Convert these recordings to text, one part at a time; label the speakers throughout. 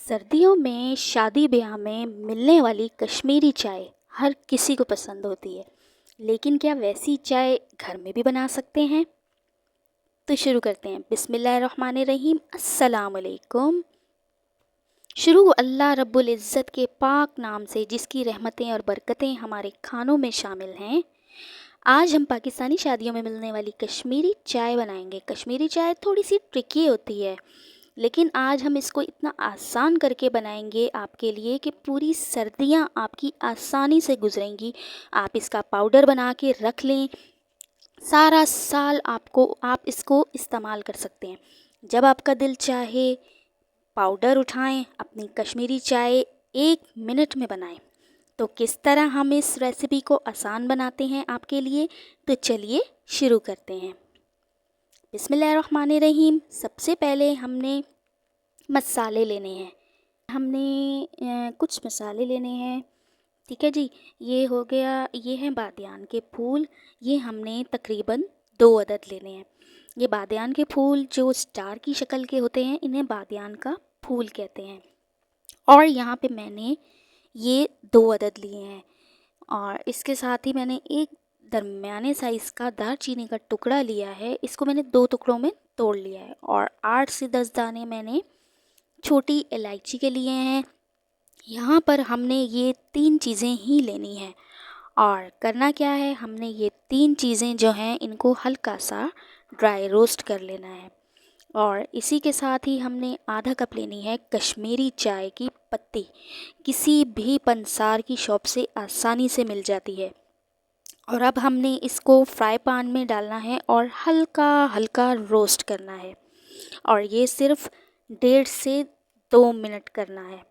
Speaker 1: सर्दियों में शादी ब्याह में मिलने वाली कश्मीरी चाय हर किसी को पसंद होती है। लेकिन क्या वैसी चाय घर में भी बना सकते हैं? तो शुरू करते हैं। बिस्मिल्लाहिर्रहमानिर्रहीम। अस्सलाम वालेकुम। शुरू अल्लाह रब्बुल इज़्ज़त के पाक नाम से, जिसकी रहमतें और बरकतें हमारे खानों में शामिल हैं। आज हम पाकिस्तानी शादियों में मिलने वाली कश्मीरी चाय बनाएंगे। कश्मीरी चाय थोड़ी सी ट्रिकी होती है, लेकिन आज हम इसको इतना आसान करके बनाएंगे आपके लिए कि पूरी सर्दियां आपकी आसानी से गुजरेंगी। आप इसका पाउडर बना के रख लें, सारा साल आप इसको इस्तेमाल कर सकते हैं। जब आपका दिल चाहे पाउडर उठाएं, अपनी कश्मीरी चाय 1 मिनट में बनाएं। तो किस तरह हम इस रेसिपी को आसान बनाते हैं आपके लिए, तो चलिए शुरू करते हैं। बिस्मिल्लाहिर्रहमानिर्रहीम। सबसे पहले हमने मसाले लेने हैं। कुछ मसाले लेने हैं। ठीक है जी। ये हो गया, ये हैं बादियान के फूल। ये हमने तकरीबन 2 अदद लेने हैं। ये बादियान के फूल जो स्टार की शक्ल के होते हैं, इन्हें बादियान का फूल कहते हैं। और यहाँ पे मैंने ये 2 अदद लिए हैं। और इसके साथ ही मैंने एक दरमियाने साइज़ का दालचीनी का टुकड़ा लिया है। इसको मैंने 2 टुकड़ों में तोड़ लिया है। और 8 से 10 दाने मैंने छोटी इलायची के लिए हैं। यहाँ पर हमने ये 3 चीज़ें ही लेनी हैं। और करना क्या है, हमने ये 3 चीज़ें जो हैं इनको हल्का सा ड्राई रोस्ट कर लेना है। और इसी के साथ ही हमने आधा कप लेनी है कश्मीरी चाय की पत्ती। किसी भी पंसार की शॉप से आसानी से मिल जाती है। और अब हमने इसको फ्राई पैन में डालना है और हल्का हल्का रोस्ट करना है। और ये सिर्फ 1.5 से 2 मिनट करना है।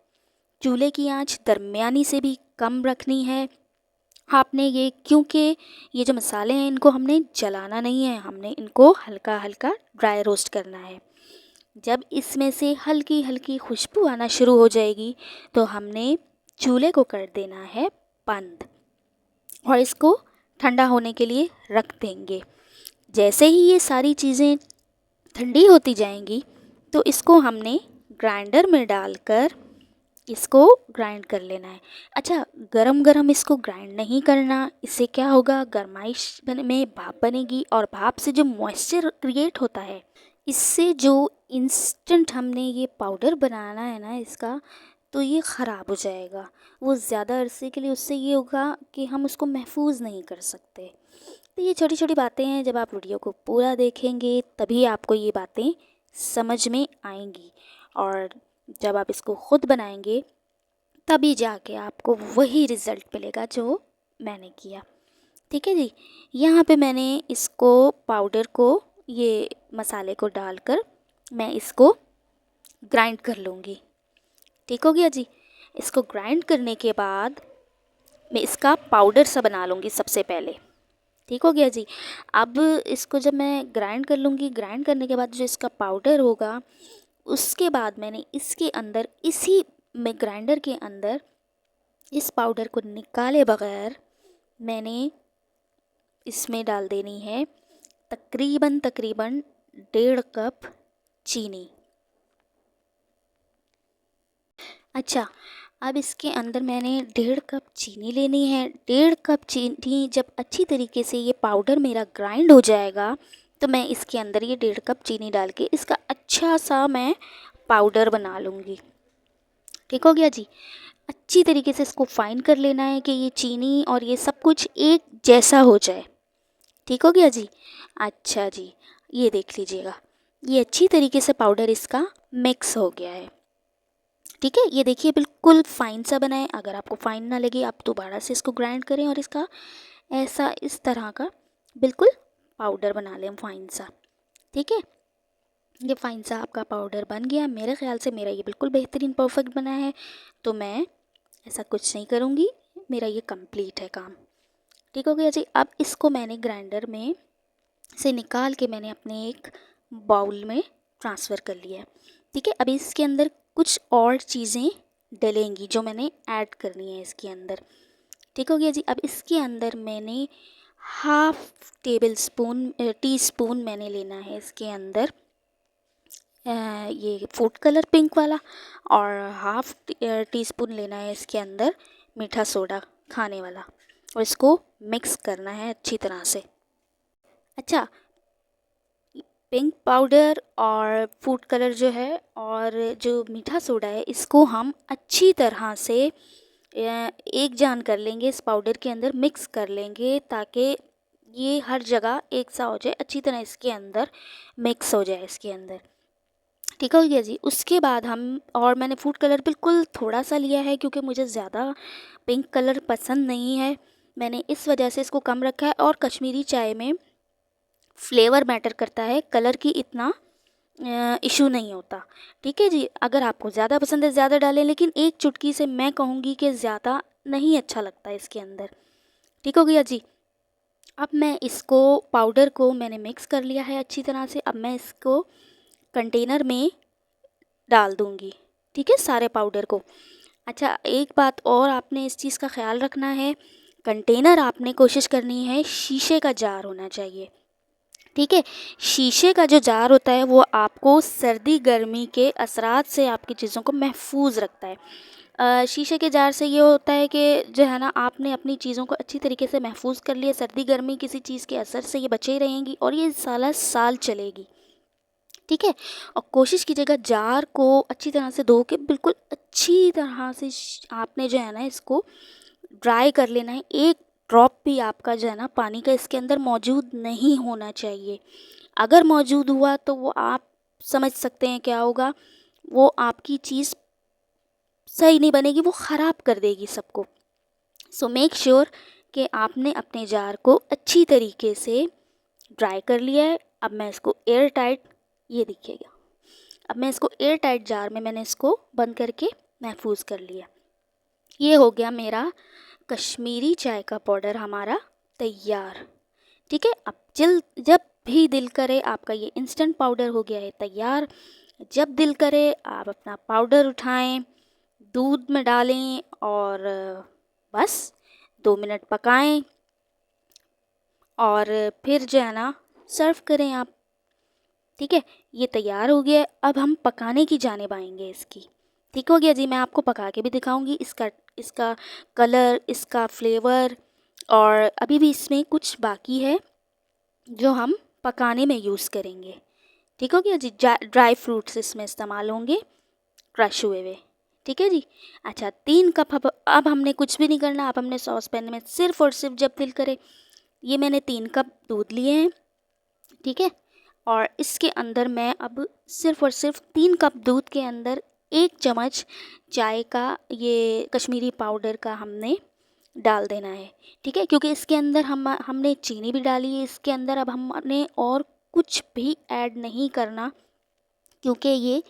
Speaker 1: चूल्हे की आंच दरमियानी से भी कम रखनी है आपने, ये क्योंकि ये जो मसाले हैं इनको हमने जलाना नहीं है, हमने इनको हल्का हल्का ड्राई रोस्ट करना है। जब इसमें से हल्की हल्की खुशबू आना शुरू हो जाएगी तो हमने चूल्हे को कर देना है बंद और इसको ठंडा होने के लिए रख देंगे। जैसे ही ये सारी चीज़ें ठंडी होती जाएंगी तो इसको हमने ग्राइंडर में डालकर इसको ग्राइंड कर लेना है। अच्छा, गरम गरम इसको ग्राइंड नहीं करना। इससे क्या होगा, गरमाइश में भाप बनेगी और भाप से जो मॉइस्चर क्रिएट होता है, इससे जो इंस्टेंट हमने ये पाउडर बनाना है ना इसका, तो ये ख़राब हो जाएगा। वो ज़्यादा अरसे के लिए उससे ये होगा कि हम उसको महफूज नहीं कर सकते। तो ये छोटी छोटी बातें हैं, जब आप वीडियो को पूरा देखेंगे तभी आपको ये बातें समझ में आएंगी। और जब आप इसको ख़ुद बनाएंगे तभी जाके आपको वही रिज़ल्ट मिलेगा जो मैंने किया। ठीक है जी। यहाँ पे मैंने इसको पाउडर को, ये मसाले को डालकर मैं इसको ग्राइंड कर लूँगी। ठीक हो गया जी। इसको ग्राइंड करने के बाद मैं इसका पाउडर सा बना लूँगी सबसे पहले। ठीक हो गया जी। अब इसको जब मैं ग्राइंड कर लूँगी, ग्राइंड करने के बाद जो इसका पाउडर होगा, उसके बाद मैंने इसके अंदर, इसी में ग्राइंडर के अंदर, इस पाउडर को निकाले बगैर मैंने इसमें डाल देनी है तकरीबन 1.5 कप चीनी। अच्छा, अब इसके अंदर मैंने 1.5 कप चीनी लेनी है। 1.5 कप चीनी जब अच्छी तरीके से ये पाउडर मेरा ग्राइंड हो जाएगा तो मैं इसके अंदर ये 1.5 कप चीनी डाल के इसका अच्छा सा मैं पाउडर बना लूँगी। ठीक हो गया जी। अच्छी तरीके से इसको फाइन कर लेना है कि ये चीनी और ये सब कुछ एक जैसा हो जाए। ठीक हो गया जी। अच्छा जी, ये देख लीजिएगा, ये अच्छी तरीके से पाउडर इसका मिक्स हो गया है। ठीक है, ये देखिए बिल्कुल फ़ाइन सा बना है। अगर आपको फ़ाइन ना लगे, आप दोबारा से इसको ग्राइंड करें और इसका ऐसा, इस तरह का बिल्कुल पाउडर बना लें फ़ाइन सा। ठीक है, ये फ़ाइन सा आपका पाउडर बन गया। मेरे ख़्याल से मेरा ये बिल्कुल बेहतरीन परफेक्ट बना है, तो मैं ऐसा कुछ नहीं करूँगी, मेरा ये कंप्लीट है काम। ठीक हो गया जी। अब इसको मैंने ग्राइंडर में से निकाल के मैंने अपने एक बाउल में ट्रांसफ़र कर लिया है। ठीक है, अभी इसके अंदर कुछ और चीज़ें डलेंगी जो मैंने ऐड करनी है इसके अंदर। ठीक हो गया जी। अब इसके अंदर मैंने टी स्पून मैंने लेना है इसके अंदर ये फूड कलर पिंक वाला, और हाफ टी स्पून लेना है इसके अंदर मीठा सोडा खाने वाला, और इसको मिक्स करना है अच्छी तरह से। अच्छा, पिंक पाउडर और फूड कलर जो है और जो मीठा सोडा है, इसको हम अच्छी तरह से एक जान कर लेंगे, इस पाउडर के अंदर मिक्स कर लेंगे ताकि ये हर जगह एक सा हो जाए, अच्छी तरह इसके अंदर मिक्स हो जाए इसके अंदर। ठीक हो गया जी। उसके बाद हम, और मैंने फूड कलर बिल्कुल थोड़ा सा लिया है क्योंकि मुझे ज़्यादा पिंक कलर पसंद नहीं है, मैंने इस वजह से इसको कम रखा है। और कश्मीरी चाय में फ्लेवर मैटर करता है, कलर की इतना इशू नहीं होता। ठीक है जी, अगर आपको ज़्यादा पसंद है ज़्यादा डालें, लेकिन एक चुटकी से मैं कहूँगी कि ज़्यादा नहीं अच्छा लगता इसके अंदर। ठीक हो गया जी। अब मैं इसको पाउडर को मैंने मिक्स कर लिया है अच्छी तरह से, अब मैं इसको कंटेनर में डाल दूँगी। ठीक है, सारे पाउडर को। अच्छा, एक बात और आपने इस चीज़ का ख्याल रखना है, कंटेनर आपने कोशिश करनी है शीशे का जार होना चाहिए। ठीक है, शीशे का जो जार होता है वो आपको सर्दी गर्मी के असरात से आपकी चीज़ों को महफूज रखता है। शीशे के जार से ये होता है कि जो है ना, आपने अपनी चीज़ों को अच्छी तरीके से महफूज कर लिया, सर्दी गर्मी किसी चीज़ के असर से ये बचे ही रहेंगी और ये साला साल चलेगी। ठीक है, और कोशिश कीजिएगा जार को अच्छी तरह से धो के बिल्कुल अच्छी तरह से आपने जो है ना इसको ड्राई कर लेना है। एक ड्रॉप भी आपका जो है ना पानी का इसके अंदर मौजूद नहीं होना चाहिए। अगर मौजूद हुआ तो वो आप समझ सकते हैं क्या होगा, वो आपकी चीज़ सही नहीं बनेगी, वो ख़राब कर देगी सबको। सो मेक श्योर कि आपने अपने जार को अच्छी तरीके से ड्राई कर लिया है। अब मैं इसको एयर टाइट, ये देखिएगा, अब मैं इसको एयर टाइट जार में मैंने इसको बंद करके महफूज कर लिया। ये हो गया मेरा कश्मीरी चाय का पाउडर हमारा तैयार। ठीक है, अब जब भी दिल करे, आपका ये इंस्टेंट पाउडर हो गया है तैयार। जब दिल करे आप अपना पाउडर उठाएं, दूध में डालें और बस 2 मिनट पकाएं और फिर जो है ना सर्व करें आप। ठीक है, ये तैयार हो गया है। अब हम पकाने की जानिब आएंगे इसकी। ठीक हो गया जी, मैं आपको पका के भी दिखाऊंगी इसका इसका कलर, इसका फ्लेवर, और अभी भी इसमें कुछ बाकी है जो हम पकाने में यूज़ करेंगे। ठीक हो गया जी, ड्राई फ्रूट्स इसमें इस्तेमाल होंगे, क्रश हुए हुए। ठीक है जी। अच्छा, 3 कप अब हमने कुछ भी नहीं करना। अब हमने सॉस पैन में सिर्फ़ और सिर्फ जब दिल करे, ये मैंने 3 कप दूध लिए हैं। ठीक है, और इसके अंदर मैं अब सिर्फ़ और सिर्फ 3 कप दूध के अंदर 1 चम्मच चाय का ये कश्मीरी पाउडर का हमने डाल देना है। ठीक है, क्योंकि इसके अंदर हमने चीनी भी डाली है इसके अंदर। अब हमने और कुछ भी ऐड नहीं करना क्योंकि ये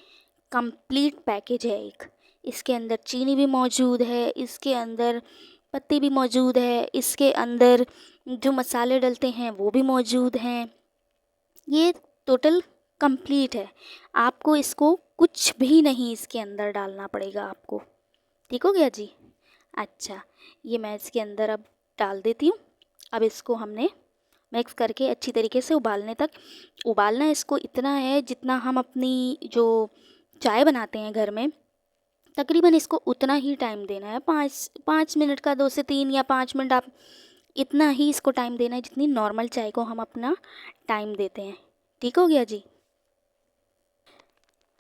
Speaker 1: कंप्लीट पैकेज है एक। इसके अंदर चीनी भी मौजूद है, इसके अंदर पत्ती भी मौजूद है, इसके अंदर जो मसाले डलते हैं वो भी मौजूद हैं। ये टोटल कंप्लीट है, आपको इसको कुछ भी नहीं इसके अंदर डालना पड़ेगा आपको। ठीक हो गया जी। अच्छा, ये मैं इसके अंदर अब डाल देती हूँ। अब इसको हमने मिक्स करके अच्छी तरीके से उबालने तक उबालना है। इसको इतना है जितना हम अपनी जो चाय बनाते हैं घर में, तकरीबन इसको उतना ही टाइम देना है। 5 मिनट का, 2 से 3 या 5 मिनट, आप इतना ही इसको टाइम देना है जितनी नॉर्मल चाय को हम अपना टाइम देते हैं। ठीक हो गया जी।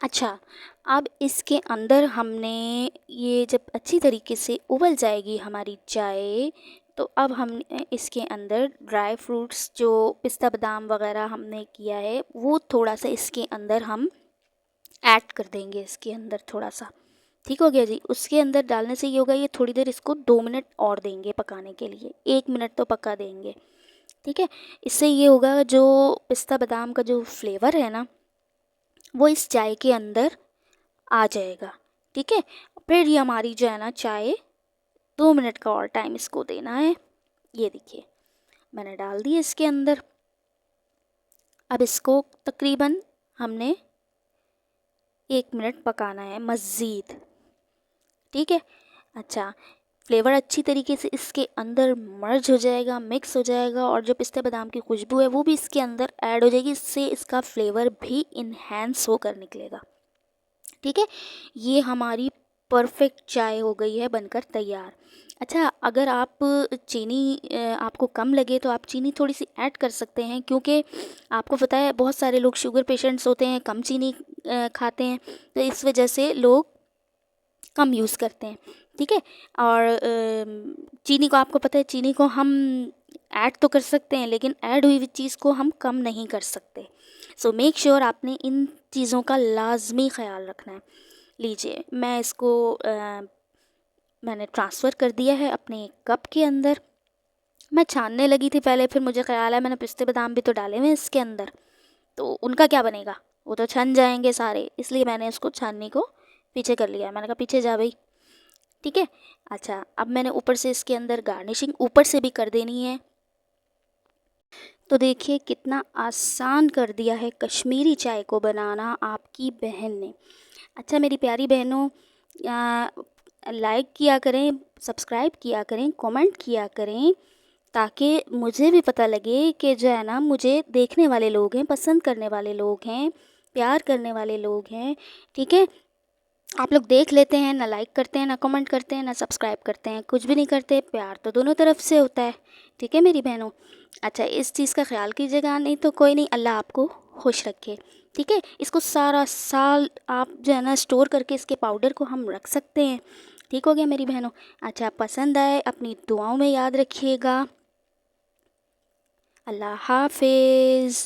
Speaker 1: अच्छा, अब इसके अंदर हमने ये जब अच्छी तरीके से उबल जाएगी हमारी चाय, तो अब हम इसके अंदर ड्राई फ्रूट्स जो पिस्ता बादाम वगैरह हमने किया है वो थोड़ा सा इसके अंदर हम ऐड कर देंगे इसके अंदर थोड़ा सा। ठीक हो गया जी। उसके अंदर डालने से ये होगा, ये थोड़ी देर इसको 2 मिनट और देंगे पकाने के लिए, 1 मिनट तो पका देंगे। ठीक है, इससे ये होगा जो पिस्ता बादाम का जो फ्लेवर है ना वो इस चाय के अंदर आ जाएगा। ठीक है, फिर ये हमारी जो है ना चाय, 2 मिनट का और टाइम इसको देना है। ये देखिए, मैंने डाल दिया इसके अंदर। अब इसको तकरीबन हमने 1 मिनट पकाना है मज़ीद। ठीक है। अच्छा, फ्लेवर अच्छी तरीके से इसके अंदर मर्ज हो जाएगा, मिक्स हो जाएगा, और जो पिस्ता बादाम की खुशबू है वो भी इसके अंदर ऐड हो जाएगी। इससे इसका फ्लेवर भी इन्हेंस होकर निकलेगा। ठीक है, ये हमारी परफेक्ट चाय हो गई है बनकर तैयार। अच्छा, अगर आप चीनी आपको कम लगे तो आप चीनी थोड़ी सी ऐड कर सकते हैं, क्योंकि आपको पता है बहुत सारे लोग शुगर पेशेंट्स होते हैं, कम चीनी खाते हैं, तो इस वजह से लोग कम यूज़ करते हैं। ठीक है, और चीनी को आपको पता है चीनी को हम ऐड तो कर सकते हैं, लेकिन ऐड हुई हुई चीज़ को हम कम नहीं कर सकते। सो मेक श्योर आपने इन चीज़ों का लाजमी ख्याल रखना है। लीजिए, मैं इसको मैंने ट्रांसफ़र कर दिया है अपने कप के अंदर। मैं छानने लगी थी पहले, फिर मुझे ख्याल आया मैंने पिस्ते बादाम भी तो डाले हुए हैं इसके अंदर, तो उनका क्या बनेगा, वो तो छन जाएंगे सारे, इसलिए मैंने उसको छानने को पीछे कर लिया। मैंने कहा पीछे जा भाई। ठीक है, अच्छा, अब मैंने ऊपर से इसके अंदर गार्निशिंग ऊपर से भी कर देनी है। तो देखिए कितना आसान कर दिया है कश्मीरी चाय को बनाना आपकी बहन ने। अच्छा मेरी प्यारी बहनों, लाइक किया करें, सब्सक्राइब किया करें, कमेंट किया करें, ताकि मुझे भी पता लगे कि जो है ना, मुझे देखने वाले लोग हैं, पसंद करने वाले लोग हैं, प्यार करने वाले लोग हैं। ठीक है, आप लोग देख लेते हैं, ना लाइक करते हैं, ना कमेंट करते हैं, ना सब्सक्राइब करते हैं, कुछ भी नहीं करते। प्यार तो दोनों तरफ से होता है। ठीक है मेरी बहनों, अच्छा इस चीज़ का ख्याल कीजिएगा, नहीं तो कोई नहीं, अल्लाह आपको खुश रखे। ठीक है, इसको सारा साल आप जो है ना स्टोर करके इसके पाउडर को हम रख सकते हैं। ठीक हो गया मेरी बहनों। अच्छा, पसंद आए अपनी दुआओं में याद रखिएगा। अल्लाह हाफिज़।